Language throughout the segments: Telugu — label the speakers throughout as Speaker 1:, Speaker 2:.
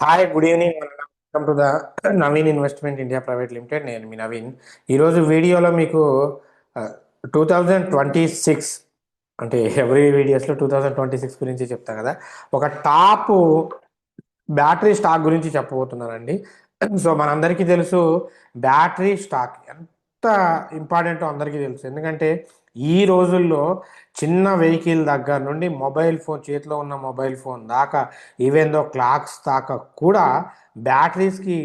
Speaker 1: Hi, good evening. Welcome to the Naveen investment India private limited. నేను మీ నవీన్. ఈరోజు వీడియోలో మీకు 2026 అంటే ఎవ్రీ వీడియోస్లో 2026 గురించి చెప్తా కదా. ఒక టాప్ బ్యాటరీ స్టాక్ గురించి చెప్పబోతున్నానండి. సో మనందరికీ తెలుసు బ్యాటరీ స్టాక్ ఎంత ఇంపార్టెంటో అందరికీ తెలుసు. ఎందుకంటే ఈ రోజుల్లో చిన్న వెహికల్ దగ్గర నుండి మొబైల్ ఫోన్, చేతిలో ఉన్న మొబైల్ ఫోన్ దాకా, ఈవెన్ దో క్లాక్స్ దాకా కూడా బ్యాటరీస్కి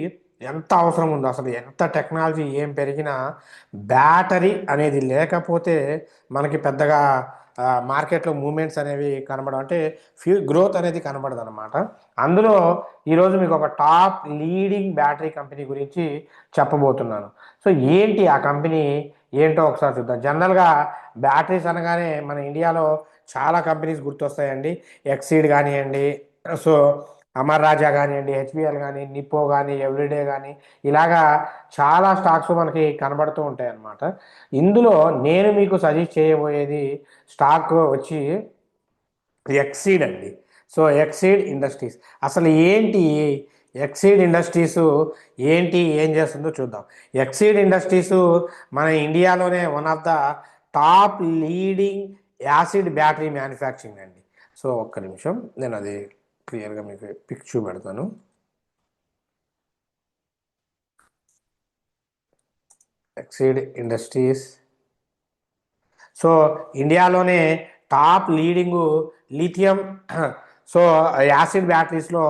Speaker 1: ఎంత అవసరం ఉందో, అసలు ఎంత టెక్నాలజీ ఏం పెరిగినా బ్యాటరీ అనేది లేకపోతే మనకి పెద్దగా మార్కెట్లో మూమెంట్స్ అనేవి కనబడవు, అంటే గ్రోత్ అనేది కనబడదు అనమాట. అందులో ఈరోజు మీకు ఒక టాప్ లీడింగ్ బ్యాటరీ కంపెనీ గురించి చెప్పబోతున్నాను. సో ఏంటి ఆ కంపెనీ ఏంటో ఒకసారి చూద్దాం. జనరల్గా బ్యాటరీస్ అనగానే మన ఇండియాలో చాలా కంపెనీస్ గుర్తొస్తాయండి. ఎక్సీడ్ కానివ్వండి, సో అమర్ రాజా కానివ్వండి, హెచ్బిఎల్ కానీ, నిప్పో కానీ, ఎవ్రీడే కానీ, ఇలాగా చాలా స్టాక్స్ మనకి కనబడుతూ ఉంటాయి అన్నమాట. ఇందులో నేను మీకు సజెస్ట్ చేయబోయేది స్టాక్ వచ్చి ఎక్సీడ్ అండి. సో ఎక్సీడ్ ఇండస్ట్రీస్ అసలు ఏంటి, ఎక్సీడ్ ఇండస్ట్రీస్ ఏంటి, ఏం చేస్తుందో చూద్దాం. ఎక్సీడ్ ఇండస్ట్రీస్ మన ఇండియాలోనే one of the top leading acid battery manufacturing అండి. సో ఒక్క నిమిషం, నేను అది క్లియర్గా మీకు పిక్ చూపెడతాను. ఎక్సీడ్ ఇండస్ట్రీస్ సో ఇండియాలోనే top leading lithium, so acid బ్యాటరీస్లో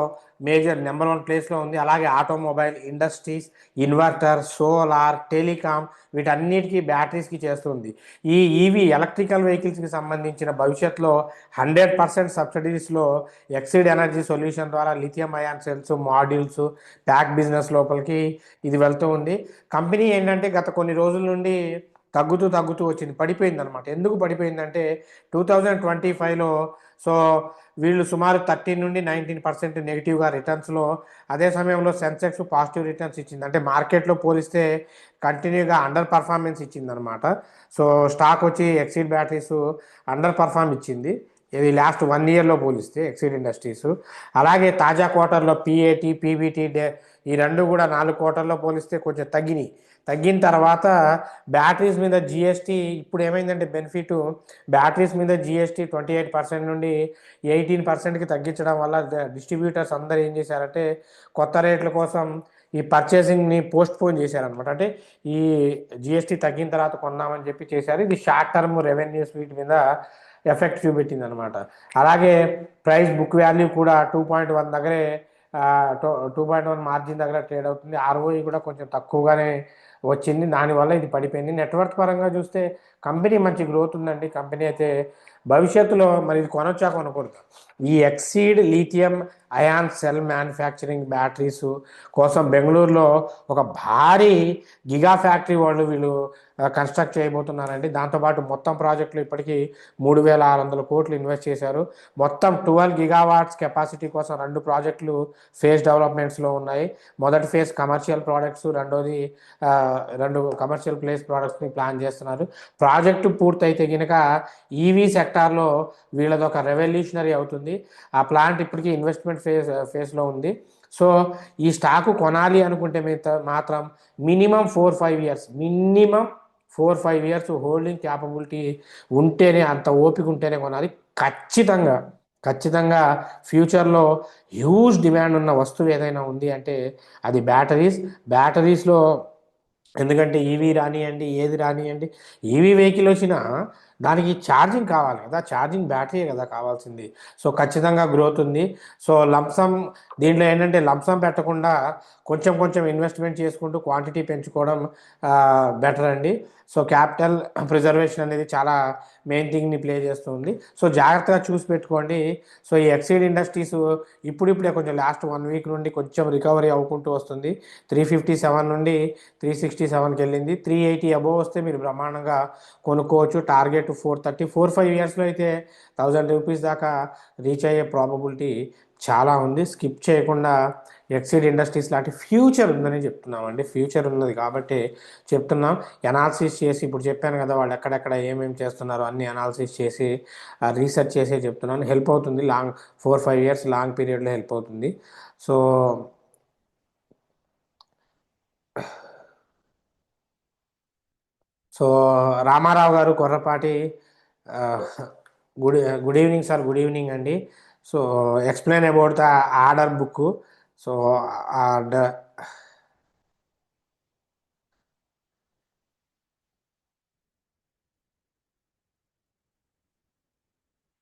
Speaker 1: మేజర్ నెంబర్ 1 ప్లేస్లో ఉంది. అలాగే automobile industries, inverter, solar, telecom, వీటన్నిటికీ బ్యాటరీస్కి చేస్తుంది. ఈ ఈవీ ఎలక్ట్రికల్ వెహికల్స్కి సంబంధించిన భవిష్యత్తులో 100% సబ్సిడీస్లో ఎక్సీడ్ ఎనర్జీ సొల్యూషన్ ద్వారా lithium ion cells, modules, pack business లోపలికి ఇది వెళ్తూ ఉంది. కంపెనీ ఏంటంటే గత కొన్ని రోజుల నుండి తగ్గుతూ తగ్గుతూ వచ్చింది, పడిపోయింది అనమాట. ఎందుకు పడిపోయిందంటే 2025లో సో వీళ్ళు సుమారు 13 నుండి 19% నెగిటివ్గా రిటర్న్స్లో, అదే సమయంలో సెన్సెక్స్ పాజిటివ్ రిటర్న్స్ ఇచ్చింది. అంటే మార్కెట్లో పోలిస్తే కంటిన్యూగా అండర్ పర్ఫార్మెన్స్ ఇచ్చిందనమాట. సో స్టాక్ వచ్చి ఎక్సీడ్ బ్యాటరీస్ అండర్ పర్ఫార్మ్ ఇచ్చింది, ఇది లాస్ట్ 1 ఇయర్లో పోలిస్తే ఎక్సీడ్ ఇండస్ట్రీస్. అలాగే తాజా క్వార్టర్లో పిఏటి, పీబీటీ ఈ రెండు కూడా 4 క్వార్టర్లో పోలిస్తే కొంచెం తగ్గిన తర్వాత బ్యాటరీస్ మీద జిఎస్టీ ఇప్పుడు ఏమైందంటే బెనిఫిట్, బ్యాటరీస్ మీద జిఎస్టీ 28% నుండి 18%కి తగ్గించడం వల్ల డిస్ట్రిబ్యూటర్స్ అందరూ ఏం చేశారంటే కొత్త రేట్ల కోసం ఈ పర్చేసింగ్ని పోస్ట్ పోన్ చేశారనమాట. అంటే ఈ జిఎస్టీ తగ్గిన తర్వాత కొందామని చెప్పి చేశారు. ఇది షార్ట్ టర్మ్ రెవెన్యూస్ వీటి మీద ఎఫెక్ట్ చూపెట్టింది అనమాట. అలాగే ప్రైస్ బుక్ వాల్యూ కూడా 2.1 దగ్గరే, 2.1 మార్జిన్ దగ్గర ట్రేడ్ అవుతుంది. ఆర్ఓఈ కూడా కొంచెం తక్కువగానే వచ్చింది, దానివల్ల ఇది పడిపోయింది. నెట్వర్క్ పరంగా చూస్తే కంపెనీ మంచి గ్రోత్ ఉందండి. కంపెనీ అయితే భవిష్యత్తులో మరి ఇది కొనొచ్చా కొనకూడదు. ఈ Exide lithium ion cell manufacturing batteries కోసం బెంగళూరులో ఒక భారీ గిగా ఫ్యాక్టరీ వీళ్ళు కన్స్ట్రక్ట్ చేయబోతున్నారండి. దాంతోపాటు మొత్తం ప్రాజెక్టులు ఇప్పటికీ 3,600 కోట్లు ఇన్వెస్ట్ చేశారు. మొత్తం 12 గిగావాట్స్ కెపాసిటీ కోసం 2 ప్రాజెక్టులు ఫేజ్ డెవలప్మెంట్స్లో ఉన్నాయి. మొదటి ఫేజ్ కమర్షియల్ ప్రోడక్ట్స్, రెండోది 2 కమర్షియల్ ప్లేస్ ప్రోడక్ట్స్ని ప్లాన్ చేస్తున్నారు. ప్రాజెక్టు పూర్తయితే కనుక ఈవీ సెక్టార్లో వీళ్ళది ఒక రెవల్యూషనరీ అవుతుంది. ఆ ప్లాంట్ ఇప్పటికీ ఇన్వెస్ట్మెంట్ ఫేజ్లో ఉంది. సో ఈ స్టాకు కొనాలి అనుకుంటే మాత్రం minimum 4-5 years, minimum 4-5 years holding capability ఉంటేనే, అంత ఓపిక ఉంటేనే కొనాలి. ఖచ్చితంగా ఖచ్చితంగా ఫ్యూచర్లో హ్యూజ్ డిమాండ్ ఉన్న వస్తువు ఏదైనా ఉంది అంటే అది బ్యాటరీస్లో. ఎందుకంటే ఈవీ రానియండి, ఏది రానియండి, ఈవీ వెహికల్ వచ్చినా దానికి ఛార్జింగ్ కావాలి కదా, ఛార్జింగ్ బ్యాటరీ కదా కావాల్సింది. సో ఖచ్చితంగా గ్రోత్ ఉంది. సో లంసమ్, దీంట్లో ఏంటంటే లంసమ్ పెట్టకుండా కొంచెం కొంచెం ఇన్వెస్ట్మెంట్ చేసుకుంటూ క్వాంటిటీ పెంచుకోవడం బెటర్ అండి. సో క్యాపిటల్ ప్రిజర్వేషన్ అనేది చాలా మెయిన్ థింగ్ని ప్లే చేస్తుంది. సో జాగ్రత్తగా చూసి పెట్టుకోండి. సో ఈ ఎక్సీడ్ ఇండస్ట్రీస్ ఇప్పుడిప్పుడే కొంచెం లాస్ట్ 1 వీక్ నుండి కొంచెం రికవరీ అవ్వుకుంటూ వస్తుంది. 357 నుండి 367కి వెళ్ళింది. 380 అబోవ్ వస్తే మీరు బ్రహ్మాండంగా కొనుక్కోవచ్చు. టార్గెట్ 430, 4-5 ఇయర్స్లో అయితే 1000 రూపీస్ దాకా రీచ్ అయ్యే ప్రాబబిలిటీ చాలా ఉంది. స్కిప్ చేయకుండా ఎక్సీడ్ ఇండస్ట్రీస్ లాంటి ఫ్యూచర్ ఉందని చెప్తున్నామండి. ఫ్యూచర్ ఉన్నది కాబట్టి చెప్తున్నాం. ఎనాలిసిస్ చేసి ఇప్పుడు చెప్పాను కదా, వాళ్ళు ఎక్కడెక్కడ ఏమేమి చేస్తున్నారో అన్ని అనాలిసిస్ చేసి రీసెర్చ్ చేసే చెప్తున్నాను. హెల్ప్ అవుతుంది. 4-5 ఇయర్స్ లాంగ్ పీరియడ్లో హెల్ప్ అవుతుంది. సో సో రామారావు గారు కొర్రపాటి, ఆ, good good evening sir. Good evening అండి. So explain about the order book. So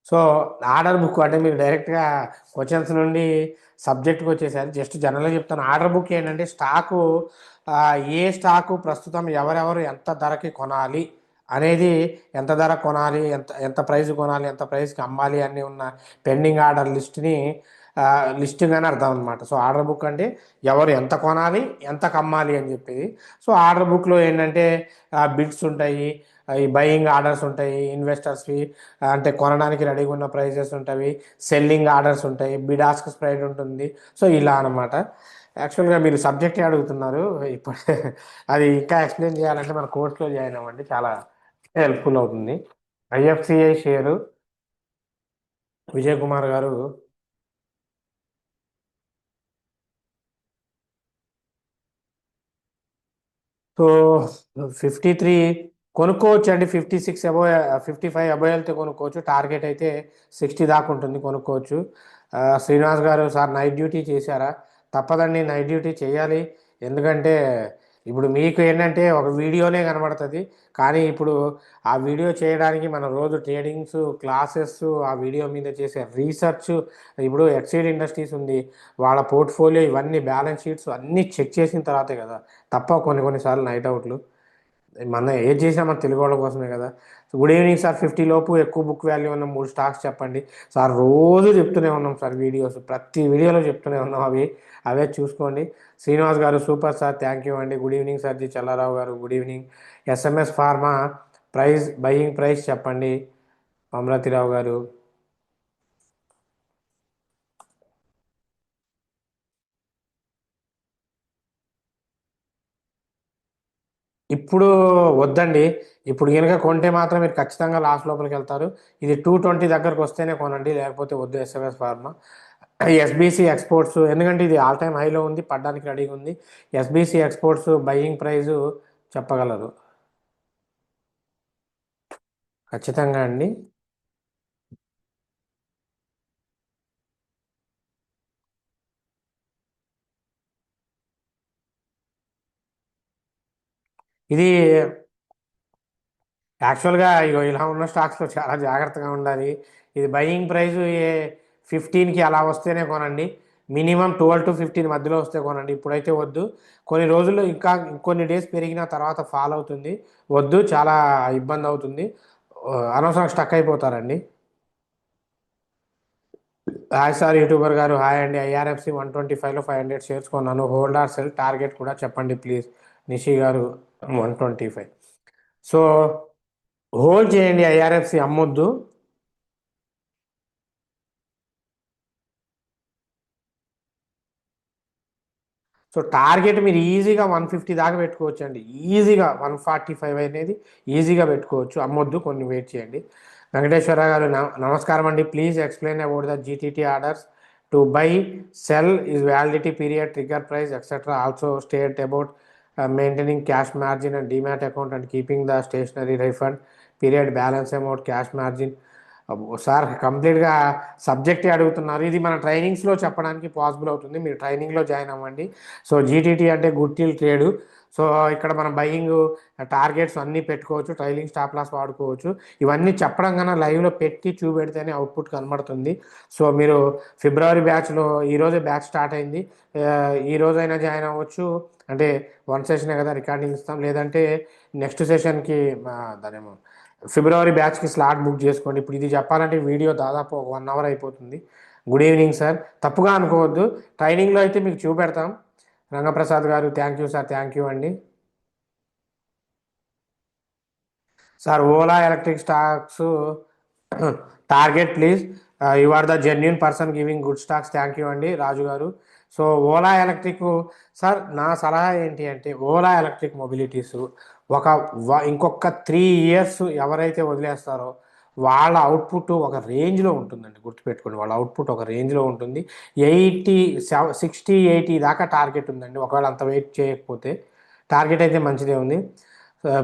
Speaker 1: so order book అంటే మీరు డైరెక్ట్గా క్వశ్చన్స్ నుండి సబ్జెక్ట్కి వచ్చేసారు. జస్ట్ జనరల్గా చెప్తాను. ఆర్డర్ బుక్ ఏంటంటే స్టాకు, ఏ స్టాకు ప్రస్తుతం ఎవరెవరు ఎంత ధరకి కొనాలి అనేది, ఎంత ధర కొనాలి, ఎంత ఎంత ప్రైస్ కొనాలి, ఎంత ప్రైస్కి అమ్మాలి అన్నీ ఉన్న పెండింగ్ ఆర్డర్ లిస్ట్ని లిస్టింగ్ అని అర్థం అనమాట. సో ఆర్డర్ బుక్ అంటే ఎవరు ఎంత కొనాలి, ఎంతకు అమ్మాలి అని చెప్పేది. సో ఆర్డర్ బుక్లో ఏంటంటే బిడ్స్ ఉంటాయి, ఈ బయింగ్ ఆర్డర్స్ ఉంటాయి, ఇన్వెస్టర్స్వి అంటే కొనడానికి రెడీగా ఉన్న ప్రైజెస్ ఉంటాయి, సెల్లింగ్ ఆర్డర్స్ ఉంటాయి, బిడ్ ఆస్క్ స్ప్రెడ్ ఉంటుంది. సో ఇలా అనమాట. యాక్చువల్గా మీరు సబ్జెక్టే అడుగుతున్నారు ఇప్పుడు. అది ఇంకా ఎక్స్ప్లెయిన్ చేయాలంటే మన కోర్సులో జాయిన్ అవ్వండి, చాలా హెల్ప్ఫుల్ అవుతుంది. ఐఎఫ్సిఐ షేరు విజయ్ కుమార్ గారు. సో 53 కొనుక్కోవచ్చు అండి. 56 అబో, 55 అబో వెళ్తే కొనుక్కోవచ్చు. టార్గెట్ అయితే 60 దాకా ఉంటుంది, కొనుక్కోవచ్చు. శ్రీనివాస్ గారు, సార్ నైట్ డ్యూటీ చేశారా? తప్పదండి, నైట్ డ్యూటీ చేయాలి. ఎందుకంటే ఇప్పుడు మీకు ఏంటంటే ఒక వీడియోనే కనబడుతుంది, కానీ ఇప్పుడు ఆ వీడియో చేయడానికి మనం రోజు ట్రేడింగ్స్ క్లాసెస్, ఆ వీడియో మీద చేసే రీసెర్చ్, ఇప్పుడు ఎక్సైడ్ ఇండస్ట్రీస్ ఉంది, వాళ్ళ పోర్ట్ఫోలియో ఇవన్నీ బ్యాలెన్స్ షీట్స్ అన్నీ చెక్ చేసిన తర్వాతే కదా. తప్ప కొన్నిసార్లు నైట్ అవుట్లు. మన ఏది చేసినా మన తెలుగు వాళ్ళ కోసమే కదా. Good evening sir. 50 లోపు ఎక్కువ బుక్ వాల్యూ ఉన్న 3 స్టాక్స్ చెప్పండి సార్. రోజు చెప్తూనే ఉన్నాం సార్, వీడియోస్ ప్రతి వీడియోలో చెప్తూనే ఉన్నాం. అవే చూసుకోండి. శ్రీనివాస్ గారు సూపర్ సార్, థ్యాంక్ యూ అండి. Good evening sir. G Challarao గారు good evening. SMS pharma buying price చెప్పండి, అమరాతిరావు గారు. ఇప్పుడు వద్దండి. ఇప్పుడు కనుక కొంటే మాత్రం మీరు ఖచ్చితంగా లాస్ లోపలికి వెళ్తారు. ఇది 220 దగ్గరకు వస్తేనే కొనండి, లేకపోతే వద్దు. ఎస్ఎంఎస్ ఫార్మా, ఎస్బీసీ ఎక్స్పోర్ట్స్, ఎందుకంటే ఇది ఆల్ టైమ్ హైలో ఉంది, పడ్డానికి రెడీగా ఉంది. ఎస్బీసీ ఎక్స్పోర్ట్స్ బయ్యింగ్ ప్రైజు చెప్పగలరు? ఖచ్చితంగా అండి. ఇది యాక్చువల్గా ఇగో ఇలా ఉన్న స్టాక్స్లో చాలా జాగ్రత్తగా ఉండాలి. ఇది బయింగ్ ప్రైస్ 15కి అలా వస్తేనే కొనండి. మినిమం 12 to 15 మధ్యలో వస్తే కొనండి. ఇప్పుడైతే వద్దు. కొన్ని రోజుల్లో ఇంకా కొన్ని డేస్ పెరిగిన తర్వాత ఫాల్ అవుతుంది. వద్దు, చాలా ఇబ్బంది అవుతుంది. అనవసరంగా స్టక్ అయిపోతారండి. హాయ్ సార్, యూట్యూబర్ గారు హాయ్ అండి. ఐఆర్ఎఫ్సి 125లో 500 షేర్స్ కొన్నాను. హోల్డ్ ఆర్ సెల్, టార్గెట్ కూడా చెప్పండి ప్లీజ్. నిషి గారు 125. సో హోల్డ్ చేయండి, ఐఆర్ఎఫ్సి అమ్మొద్దు. సో టార్గెట్ మీరు ఈజీగా 150 దాకా పెట్టుకోవచ్చు అండి. ఈజీగా 145 అనేది ఈజీగా పెట్టుకోవచ్చు. అమ్మొద్దు, కొన్ని వెయిట్ చేయండి. వెంకటేశ్వర గారు నమస్కారం అండి. Please explain about the GTT orders to buy, cell, is validity period, trigger price etcetera. Also state about maintaining cash margin and demat account and keeping the stationery refund period, balance amount, cash margin. అబ్బో సార్, కంప్లీట్గా సబ్జెక్టే అడుగుతున్నారు. ఇది మన ట్రైనింగ్స్లో చెప్పడానికి పాసిబుల్ అవుతుంది, మీరు ట్రైనింగ్లో జాయిన్ అవ్వండి. సో జీటీటీ అంటే గుడ్ టిల్ ట్రేడ్. సో ఇక్కడ మనం బయింగ్ టార్గెట్స్ అన్నీ పెట్టుకోవచ్చు, ట్రైలింగ్ స్టాప్ లాస్ వాడుకోవచ్చు. ఇవన్నీ చెప్పడం కన్నా లైవ్లో పెట్టి చూపెడితేనే అవుట్పుట్ కనబడుతుంది. సో మీరు ఫిబ్రవరి బ్యాచ్లో ఈరోజే బ్యాచ్ స్టార్ట్ అయింది. ఈ రోజైనా జాయిన్ అవ్వచ్చు. అంటే వన్ సెషనే కదా, రికార్డింగ్ ఇస్తాం. లేదంటే నెక్స్ట్ సెషన్కి దానేమో ఫిబ్రవరి బ్యాచ్కి స్లాట్ బుక్ చేసుకోండి. ఇప్పుడు ఇది చెప్పాలంటే వీడియో దాదాపు ఒక 1 అవర్ అయిపోతుంది. Good evening sir. తప్పుగా అనుకోవద్దు, ట్రైనింగ్లో అయితే మీకు చూపెడతాం. రంగప్రసాద్ గారు thank you sir, thank you అండి. Sir Ola electric stocks target please. You are the genuine person giving good stocks. Thank you అండి రాజు గారు. సో ఓలా ఎలక్ట్రిక్ సార్, నా సలహా ఏంటి అంటే ఓలా ఎలక్ట్రిక్ మొబిలిటీస్ ఒక ఇంకొక 3 ఇయర్స్ ఎవరైతే వదిలేస్తారో వాళ్ళ అవుట్పుట్ ఒక రేంజ్లో ఉంటుందండి. గుర్తుపెట్టుకోండి, వాళ్ళ అవుట్పుట్ ఒక రేంజ్లో ఉంటుంది. 60 80 దాకా టార్గెట్ ఉందండి. ఒకవేళ అంత వెయిట్ చేయకపోతే టార్గెట్ అయితే మంచిదే ఉంది.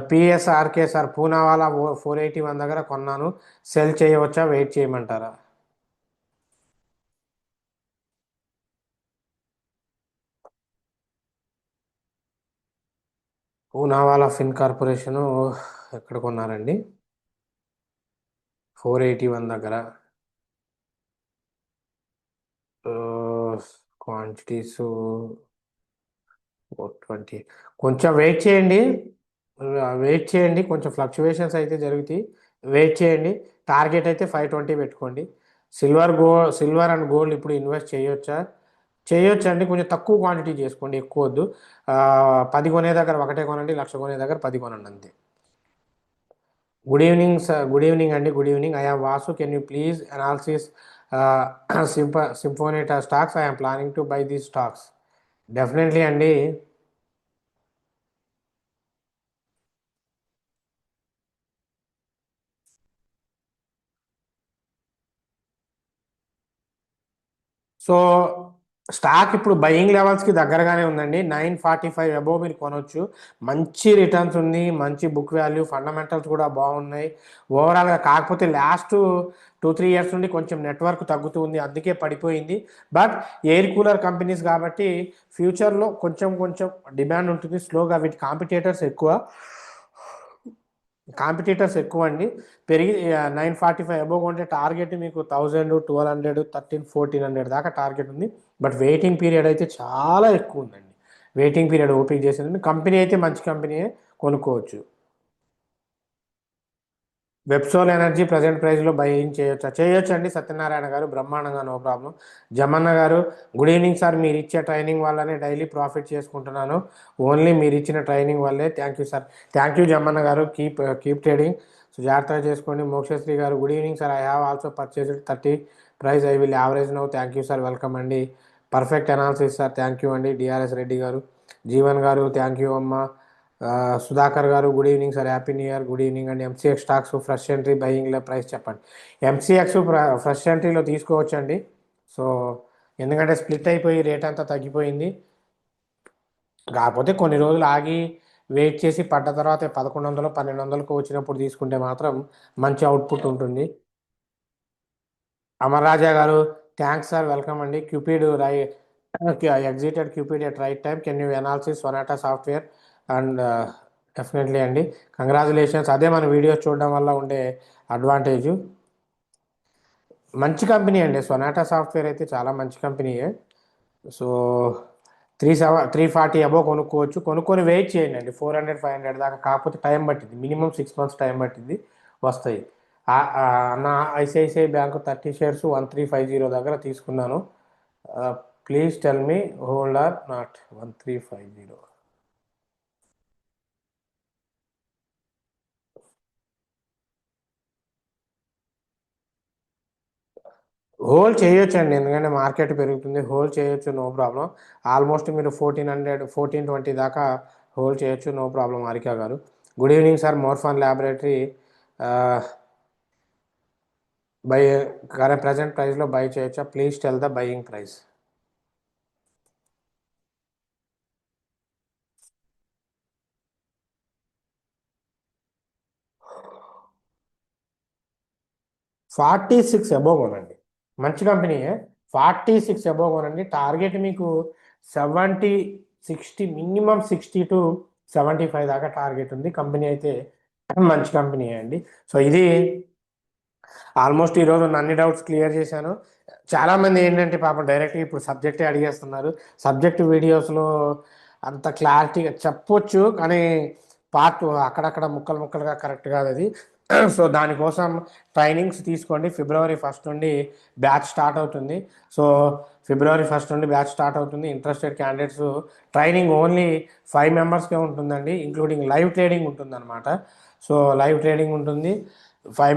Speaker 1: పిఎస్ఆర్కే సార్, పూనావాలా 481 దగ్గర కొన్నాను, సెల్ చేయవచ్చా, వెయిట్ చేయమంటారా? పూనావాలా ఫిన్ కార్పొరేషను ఎక్కడ కొన్నారండి? 481 దగ్గర. క్వాంటిటీస్ 420. కొంచెం వెయిట్ చేయండి, వెయిట్ చేయండి, కొంచెం ఫ్లక్చువేషన్స్ అయితే జరుగుతాయి. వెయిట్ చేయండి. టార్గెట్ అయితే 520 పెట్టుకోండి. సిల్వర్ అండ్ గోల్డ్ ఇప్పుడు ఇన్వెస్ట్ చేయొచ్చా? చేయొచ్చు అండి. కొంచెం తక్కువ క్వాంటిటీ చేసుకోండి, ఎక్కువ వద్దు. 10 కొనే దగ్గర ఒకటే కొనండి, 1,00,000 కొనే దగ్గర 10 కొనండి అంతే. Good evening sir. Good evening అండి. Good evening. I am Vasu. Can you please analysis Symphonita stocks? I'm planning to buy these stocks. Definitely అండి. సో స్టాక్ ఇప్పుడు బయింగ్ లెవెల్స్కి దగ్గరగానే ఉందండి. 945 అబోవ్ మీరు కొనవచ్చు. మంచి రిటర్న్స్ ఉంది, మంచి బుక్ వాల్యూ, ఫండమెంటల్స్ కూడా బాగున్నాయి ఓవరాల్గా. కాకపోతే లాస్ట్ 2 3 ఇయర్స్ నుండి కొంచెం నెట్వర్క్ తగ్గుతూ ఉంది, అందుకే పడిపోయింది. బట్ ఎయిర్ కూలర్ కంపెనీస్ కాబట్టి ఫ్యూచర్లో కొంచెం కొంచెం డిమాండ్ ఉంటుంది స్లోగా. వీటి కాంపిటీటర్స్ ఎక్కువ అండి. పెరిగి 945 అబోవ్ కొంటే టార్గెట్ మీకు 1000 1200 1400 దాకా టార్గెట్ ఉంది. బట్ వెయిటింగ్ పీరియడ్ అయితే చాలా ఎక్కువ ఉందండి. వెయిటింగ్ పీరియడ్ ఓపెన్ చేసేది. కంపెనీ అయితే మంచి కంపెనీయే, కొనుక్కోవచ్చు. వెబ్సోల్ ఎనర్జీ ప్రజెంట్ ప్రైస్లో బయింగ్ చేయొచ్చా? చేయొచ్చు అండి సత్యనారాయణ గారు, బ్రహ్మాండంగా, నో ప్రాబ్లం. జమన్న గారు, గుడ్ ఈవినింగ్ సార్. మీరు ఇచ్చే ట్రైనింగ్ వల్లనే డైలీ ప్రాఫిట్ చేసుకుంటున్నాను, ఓన్లీ మీరు ఇచ్చిన ట్రైనింగ్ వల్లే. Thank you sir. Thank you Jamanna గారు. Keep trading. సో జాగ్రత్తగా చేసుకోండి. మోక్షశ్రీ గారు, good evening sir. I have also purchased 30 price, I will average now. Thank you sir. Welcome అండి. Perfect analysis sir. Thank you అండి. డిఆర్ఎస్ రెడ్డి గారు, జీవన్ గారు, థ్యాంక్ యూ అమ్మ. సుధాకర్ గారు, good evening sir. Happy new year. Good evening అండి. ఎంసీఎక్స్ స్టాక్స్ ఫ్రెష్ ఎంట్రీ బయింగ్లో ప్రైస్ చెప్పండి. ఎంసీఎక్స్ ఫ్రెష్ ఎంట్రీలో తీసుకోవచ్చండి. సో ఎందుకంటే స్ప్లిట్ అయిపోయి రేట్ అంతా తగ్గిపోయింది. కాకపోతే కొన్ని రోజులు ఆగి వెయిట్ చేసి పడ్డ తర్వాత 1100 1200కు వచ్చినప్పుడు తీసుకుంటే మాత్రం మంచి అవుట్పుట్ ఉంటుంది. అమర్ రాజా గారు, థ్యాంక్స్ సార్. వెల్కమ్ అండి. Cupid exited Cupid at right time. Can you analysis Sonata software? And definitely అండి. కంగ్రాచులేషన్స్. అదే మన వీడియోస్ చూడడం వల్ల ఉండే అడ్వాంటేజు. మంచి కంపెనీ అండి సొనాటా సాఫ్ట్వేర్ అయితే, చాలా మంచి కంపెనీయే. సో 340 అబోవ్ కొనుక్కోవచ్చు. కొనుక్కొని వెయిట్ చేయండి అండి 400 500 దాకా. కాకపోతే టైం పట్టింది, మినిమం 6 months టైం పట్టింది, వస్తాయి. నా ఐసిఐసిఐ బ్యాంకు 30 షేర్స్ 1350 దగ్గర తీసుకున్నాను. Please tell me hold are not 1350. Hold చేయొచ్చండి, ఎందుకంటే మార్కెట్ పెరుగుతుంది. హోల్డ్ చేయొచ్చు, నో ప్రాబ్లం. ఆల్మోస్ట్ మీరు 1400 1420 దాకా హోల్డ్ చేయొచ్చు, నో ప్రాబ్లం. హారిక గారు, good evening sir. Morepen laboratory buy current present ప్రైస్లో బై చేయొచ్చా? Please tell the buying price. $46 above కొనండి, మంచి కంపెనీయే. 46 అబోవ్ కొనండి. టార్గెట్ మీకు 70 60, మినిమం 60 to 75 దాకా టార్గెట్ ఉంది. కంపెనీ అయితే మంచి కంపెనీ అండి. సో ఇది ఆల్మోస్ట్ ఈరోజు అన్ని డౌట్స్ క్లియర్ చేశాను. చాలామంది ఏంటంటే పాపం డైరెక్ట్గా ఇప్పుడు సబ్జెక్టే అడిగేస్తున్నారు. సబ్జెక్ట్ వీడియోస్లో అంత క్లారిటీగా చెప్పొచ్చు, కానీ పార్ట్ అక్కడక్కడ ముక్కలు ముక్కలుగా కరెక్ట్ కాదు అది. సో దానికోసం ట్రైనింగ్స్ తీసుకోండి. February 1 నుండి బ్యాచ్ స్టార్ట్ అవుతుంది. సో February 1 నుండి బ్యాచ్ స్టార్ట్ అవుతుంది. ఇంట్రెస్టెడ్ క్యాండిడేట్స్, ట్రైనింగ్ ఓన్లీ 5 మెంబర్స్కే ఉంటుందండి, ఇంక్లూడింగ్ లైవ్ ట్రేడింగ్ ఉంటుందన్నమాట. సో లైవ్ ట్రేడింగ్ ఉంటుంది.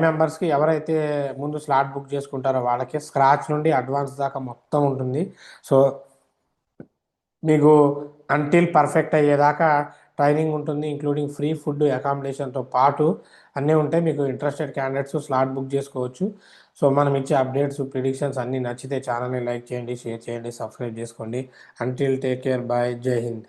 Speaker 1: మెంబర్స్కి ఎవరైతే ముందు స్లాట్ బుక్ చేసుకుంటారో వాళ్ళకి స్క్రాచ్ నుండి అడ్వాన్స్ దాకా మొత్తం ఉంటుంది. సో మీకు అంటిల్ పర్ఫెక్ట్ అయ్యేదాకా ట్రైనింగ్ ఉంటుంది, ఇంక్లూడింగ్ ఫ్రీ ఫుడ్ అకామిడేషన్తో పాటు అన్నీ ఉంటాయి. మీకు ఇంట్రెస్టెడ్ క్యాండిడేట్స్ స్లాట్ బుక్ చేసుకోవచ్చు. సో మనం ఇచ్చే అప్డేట్స్, ప్రిడిక్షన్స్ అన్నీ నచ్చితే ఛానల్ని లైక్ చేయండి, షేర్ చేయండి, సబ్స్క్రైబ్ చేసుకోండి. అంటిల్ టేక్ కేర్, బాయ్, జై హింద్.